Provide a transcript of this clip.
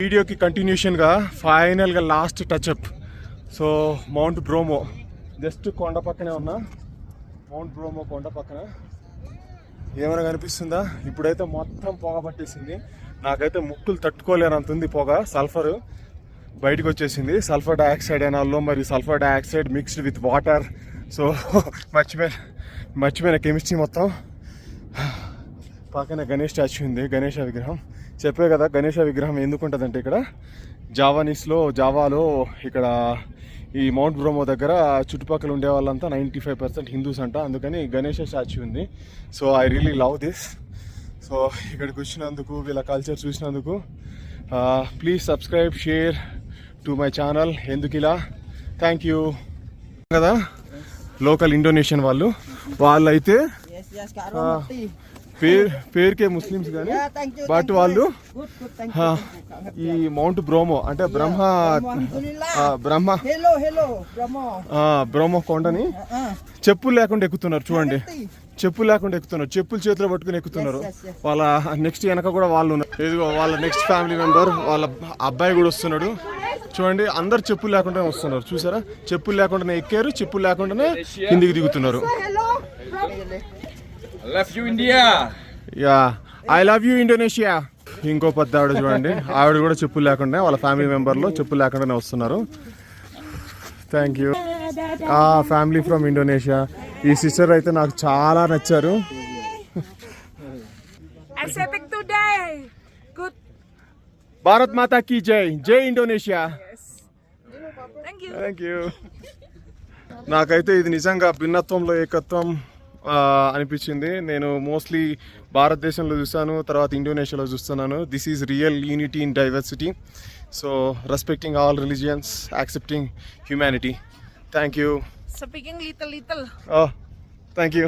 వీడియోకి కంటిన్యూషన్గా ఫైనల్గా last touch up. So mount bromo just కొండ పక్కనే ఉన్నా. మౌంట్ బ్రోమో కొండ పక్కన ఏమైనా కనిపిస్తుందా? ఇప్పుడైతే మొత్తం పొగ పట్టేసింది. నాకైతే ముక్కులు తట్టుకోలేనంత ఉంది పొగ. సల్ఫర్ బయటకు వచ్చేసింది. సల్ఫర్ డైఆక్సైడ్ అనాల్లో, మరి sulphur dioxide mixed with water. So మర్చిపోయిన కెమిస్ట్రీ మొత్తం. పక్కన గణేష్ స్టాచ్యూ ఉంది, గణేష విగ్రహం. చెప్పే కదా గణేష విగ్రహం ఎందుకు ఉంటుందంటే ఇక్కడ జావాలో ఇక్కడ ఈ మౌంట్ బ్రోమో దగ్గర చుట్టుపక్కల ఉండే వాళ్ళంతా 95% హిందూస్ అంట. అందుకని గణేష స్టాచ్యూ ఉంది. So I really love this. So ఇక్కడికి వచ్చినందుకు, వీళ్ళ కల్చర్ చూసినందుకు please subscribe, share to my channel ఎందుకిలా. Thank you. కదా లోకల్ ఇండోనేషియన్ వాళ్ళైతే పేరుకే ముస్లిమ్స్ కానీ బట్ వాళ్ళు ఈ మౌంట్ బ్రోమో అంటే బ్రోమో కొండని చెప్పులు లేకుండా ఎక్కుతున్నారు. చూడండి, చెప్పులు లేకుండా ఎక్కుతున్నారు, చెప్పులు చేతిలో పట్టుకుని ఎక్కుతున్నారు. వాళ్ళ నెక్స్ట్ వెనక కూడా వాళ్ళు ఉన్నారు. ఇదిగో వాళ్ళ నెక్స్ట్ ఫ్యామిలీ మెంబర్, వాళ్ళ అబ్బాయి కూడా వస్తున్నాడు. చూడండి, అందరు చెప్పులు లేకుండానే వస్తున్నారు. చూసారా, చెప్పులు లేకుండానే ఎక్కారు, చెప్పులు లేకుండానే కిందికి దిగుతున్నారు. Love you India. Yeah, I love you Indonesia. ఇంకో పెద్ద ఆవిడ చూడండి, ఆవిడ కూడా చెప్పులు లేకుండా, వాళ్ళ ఫ్యామిలీ మెంబర్లో చెప్పులు లేకుండానే వస్తున్నారు. Thank you. Family from Indonesia. ఈ సిస్టర్ అయితే నాకు చాలా నచ్చారు. భారత్ మాతా కీ జై. జై ఇండోనేషియా. Thank you. నాకైతే ఇది నిజంగా భిన్నత్వంలో ఏకత్వం అనిపించింది. నేను మోస్ట్లీ భారతదేశంలో చూస్తాను, తర్వాత ఇండోనేషియాలో చూస్తున్నాను. This is real unity in diversity. So respecting all religions, accepting humanity. Thank you. Speaking little. Oh, thank you.